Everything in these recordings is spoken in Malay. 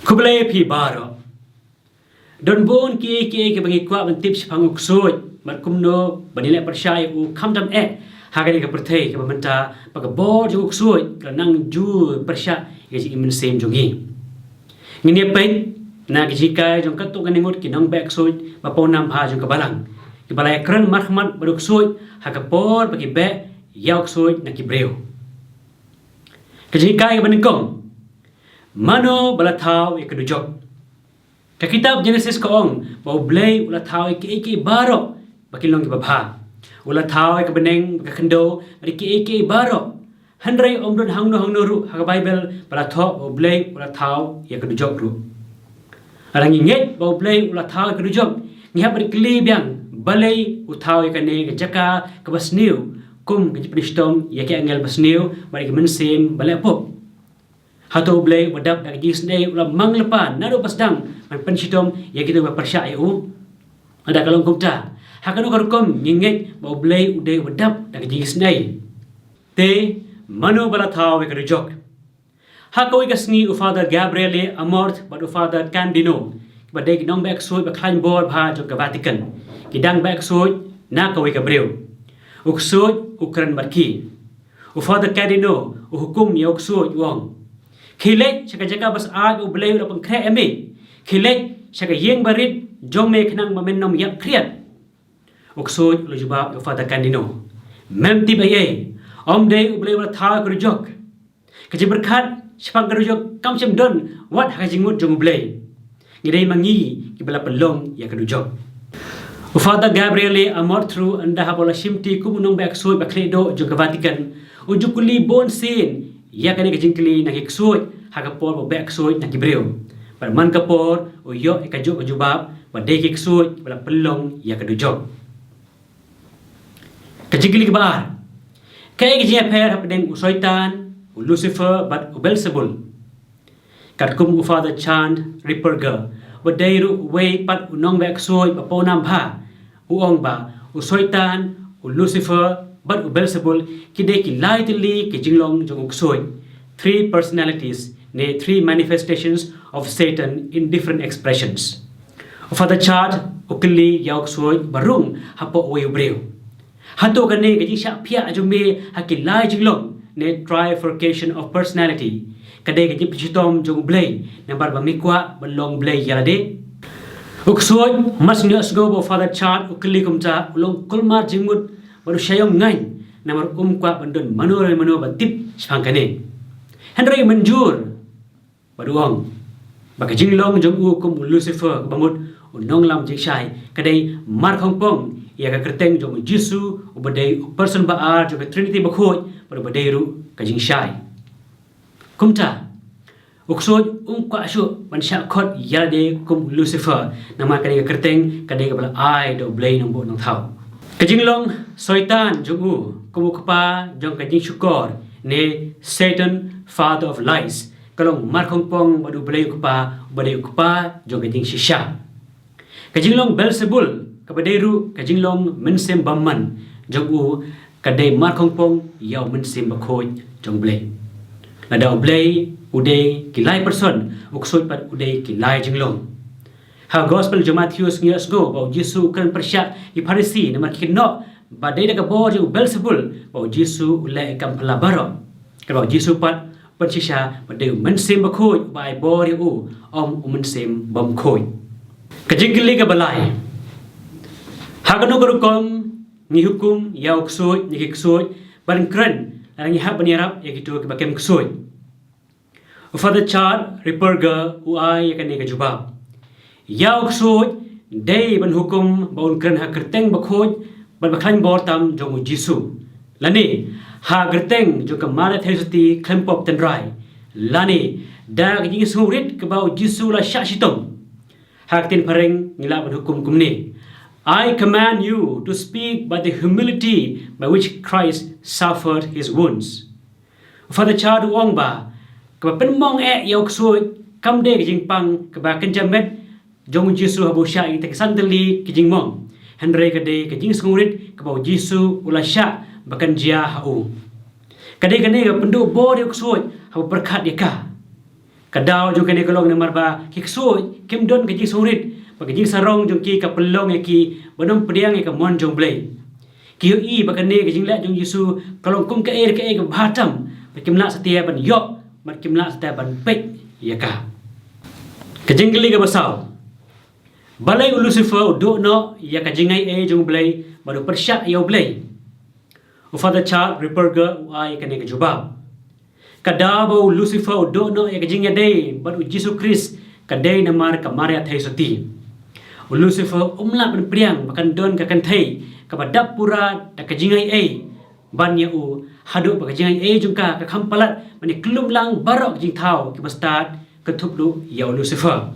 Kublai pi baro. Don bon ki ke bagi kwa ban tips panguk suit mat kumno banile persyai u kamdam hagani ka perthai ka banta pag bor ju suit ka nang ju persya ke ji imen sem jongi. Ngini pai na ki kai jong ka tu kan ngut ki nang back suit ba pon nam ha jong ka balang. Ki balai kran marhmat baduk suit ha ka por bagi be yauk suit na ki breu. Ka ji kai ka baningkong mano balathau e kadujok. Ka kitab Genesis kaong bau blay ula thau ke baro bakilong ibabha. Ula thau ka beneng ka kendo ari ke baro. Handrai omdon hangno ru ha Bible balatho bau blay ula thau e kadujok ru. Arang inget bau blay ula thau e kadujok ngiha bari kli biang balay u thau e kane ka jaka ka basniu kum ka jipnistom ye ke angel basniu bari ka mensem balay pop. Hato blay wadap dak jis nei ula manglepan nado pasdang man pensitom ya kita bersya eu ada kalong kumta hakano karukom nyinget bau blay uday wadap dak jis nei te mano balathau e karujok hako igasni u father Gabriele amort but u father Candino badai nong back soy ba klan bor bha jok Vatican kidang back soy na ko ikabreu uksoy ukran marki u father Candino u hukum yok soy wong khilek saka jaka bas aj u blay ula pangkre eme khilek saka yeng barit jong me khnang mamen nom yak kriat uksoj lu jubab u father Candino mem ti baye om day u blay ula tha kurjok kaji berkat sepang kurjok kam sem don wat hajingut jong blay ngidai mangi ki bala pelong ya kurjok u father Gabriele amor through anda habola shimti kumunong bak soy bakredo jong Vatican u jukuli bon sin ya kane kajingkli na hiksoy hakapor bo back soy na kibreu par man kapor o yo ikajo kajubab badai hiksoy bala pelong ya kadujok kajingkli ba kay gijia per hapdeng u soitan u Lucifer but u Beelzebul katkum u father Chand Ripperger badai ru way pat u nong back soy ba ponam bha u ong ba u soitan u Lucifer but u Beelzebul kide ki lightly ki jinglong jong uksoy three personalities ne three manifestations of Satan in different expressions for the chart ukli yauk soy barung hapo we breu hato kane ki sha phia ajume hakilai jinglong ne trifurcation of personality kade ki pichitom jong blay number ba mikwa balong blay yalade uksoy mas nyos go bo father chart ukli kumta ulong kulmar jingmut baru syayong ngai namar kwa bandon mano batip spangkane Henry menjur baruang baka jinglong jong u kum Lucifer bamut unong lam jing shai kadai mar khong pong ya ka kerteng jong Jesu ubadai person baar jong Trinity bakhoi baru badai ru ka jing shai kumta uksoj kwa shu ban sha khot ya de kum Lucifer nama kadai ka kerteng kadai ka bala ai do blay nong bo nong thau kajinglong soitan jong u kumukpa jong kajing syukor ne Satan father of lies kalong markhong pong badu blay ukpa jong kajing shisha kajinglong Beelzebul kabadai ru kajinglong mensem bamman jong u kadai markhong pong yaw mensem bakhoi jong blay lada blay uday kilai person uksoi pat uday kilai jinglong ha gospel jo Matthews ngias go bau Jesu kan persya i Farisi namar kinno badai da kabor jo Beelzebul bau Jesu ulai kam pelabaro kalau Jesu pat persisha badai mensem bakhoi bai bor u om mensem bam khoi kajingli ka balai ha kanu korukom ni hukum ya uksoi ni kiksoi ban kran larang ha baniarap ya gitu ke bakem ksoi Father Chad Ripperger uai kan ni ka jubab yauk soj day ban hukum baun kran ha kerteng bakhoj ban bakhan bor tam jong Jesu lani ha kerteng jo ka mara thesati klempop tenrai lani da gi surit ke bau Jesu la sha sitom ha tin pareng ngila ban hukum kumni I command you to speak by the humility by which Christ suffered his wounds for the child wong ba ka pen mong yauk soj kam de jing pang ka ba kan jamet jong Jesu habu sya ite sandali kijing mong Henry kade kijing sungurit ke bau Jesu ula sya bakan jia hau kade kane ga pendu bor yok soi habu berkat dia ka Kadau jong kene kolong namar ba kikso kim don ke ji surit ba ke ji sarong jong ki ka pelong ki bonom pediang ka mon jong blai kiyo i ba kene ke jing la jong Yesu kolong kum ke bhatam ba kim la setia ban yok mat kim la setia ban pek ya ka ke jing li ka basau balai Lucifer do no ya ka jingai jong blai ba do persyak ya blai u Father Charles Ripperger ai kene ke jubab kadabo Lucifer do no ya kajing day but Jesus Christ kadai namar kamaria thai soti Lucifer umla ban priang bakan don ka kan thai ka badap pura ta kajing ai ban ya u hadu ba kajing ai jungka ka khampalat mani klum lang barok jing thau ki bastad ka thuplu ya Lucifer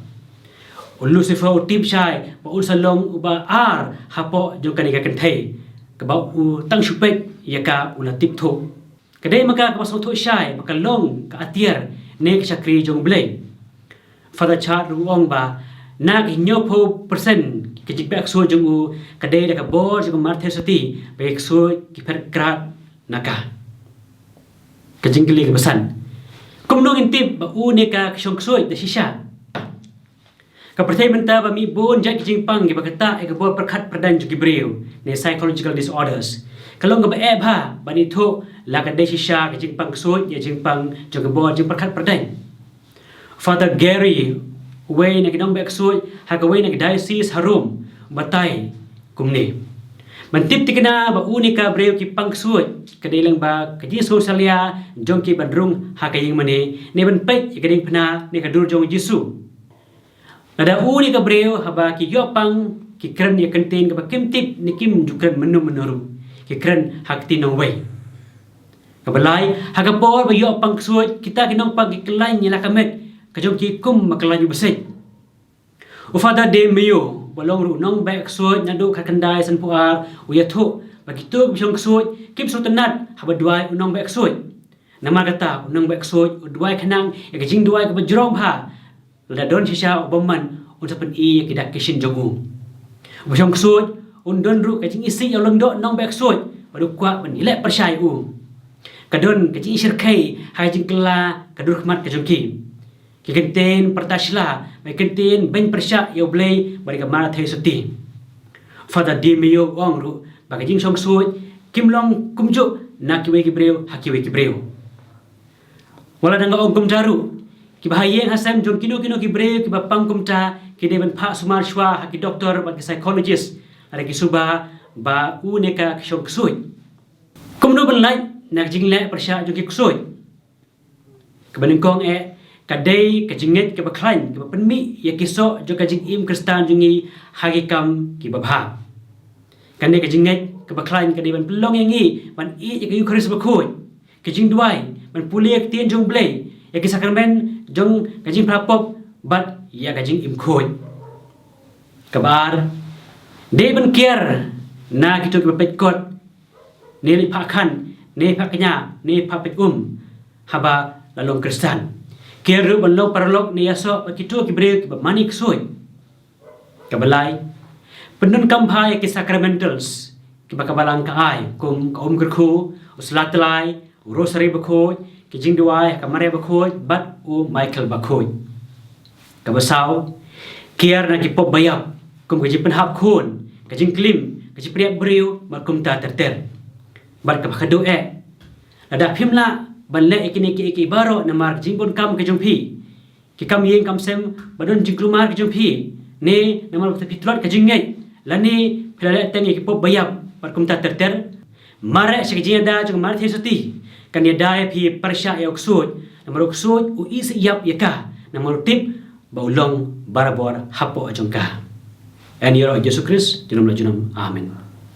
tip shai ba ul salong uba ar hapo jungka ni ka kan thai ka ba u tang supek ya ka ula tip thu kadai maka kapasong tu syai maka long ka atiar ne ka sakri jong blai Father Charles ruong ba nak nyopo persen ke jipek so jong u kadai da ka bor jong marthe sati baik so ki per krat naka ka jingli ka pesan kumnong intip ba u ne ka kyong soi da shisha ka pertai menta ba mi bon jak jingpang ki bakata e ka bor perkhat perdan jong gibreu ne psychological disorders kalau ngaba ha bani tho la ka dei shisha ka jingpang soi ya jingpang jong ka bor jing perkhat perdan Father Gary way na kidong bek soi ha ka way na diocese harum batai kumni mantip tikna ba unika breu ki pang soi ka dei lang ba ka ji sosialia jong ki bandrung ha ka ying mane ne ban pek ka ding phna ne ka dur jong Yesu ada unika breu ha ba ki yopang ki kran ya kantin ka ba kimtip ni kim jukran menum kikran hakti nong way kabalay hagapor ba yo pang suot kita kinong pag iklain nila kamet kajong ki kum maklain besek u Father de Mayo balong ru nong ba suot nadu kakandai san puar u yathu bagitu bisong suot kip sutanat habadwai unong ba suot nama kata unong ba suot udwai kanang ya kajing duai ka bajrong ha la don shisha obaman un sapan i kidak kishin jogu bisong suot undon ru kajing isi yang lengdok nong bek soi baru kuat menilai persyai kadon kajing isir kai hajing kela kadur khmat kajongki ki kenten pertasla mai kenten ben persya yo blai bari ka mara thai soti Father de Mayo ong ru ba kajing song soi kimlong kumju na kiwe ki breu hakiwe ki breu wala danga ong kumjaru ki bahayeng hasam jon kino ki breu ki bapang kumta ki deban pha sumar shwa haki doktor ba ki psychologist ada kisuba ba uneka kishong kusoi kumno banlai nak jingle persya jogi kusoi kebaningkong kadai kajinget ke baklan ke penmi ya kiso jo kajing im kristan jungi hagikam ki babha kande kajinget ke baklan kadai ban pelong yangi ban i ya kayu kris bakoi kajing duai ban puliak tien jong blai ya ki sakramen jong kajing prapop bat ya kajing im khoi kabar de ban kier na kitu ke pet kot ne li phakan ne phaknya ne phapet haba lalong kristan kier ru ban long parlok ne yaso kitu ki bre ki manik soi kabalai penun kamphai ki sacramentals ki bakabalang ka ai kum ka kerku uslatlai rosary bakhoi ki jingduai ka mare bakhoi bat u Michael bakhoi kabasau kier na ki pop bayap kum ka jipen hap khun kajing klim kajing priak breu makum ta terter bar ka khadu ada phimla banle ekini ki baro namar jingbon kam kajong phi ki kam yeng kam sem badon jinglumar kajong phi ne namar pitlot kajing ngai lani philale teng ki pop bayap makum ta terter mare sekjia da jong mar thesoti kan ya dai phi parsha ya uksud namar uksud u is yap yaka namar tip baulong barabor hapo ajongka and Yesus Kristus dalam Amin.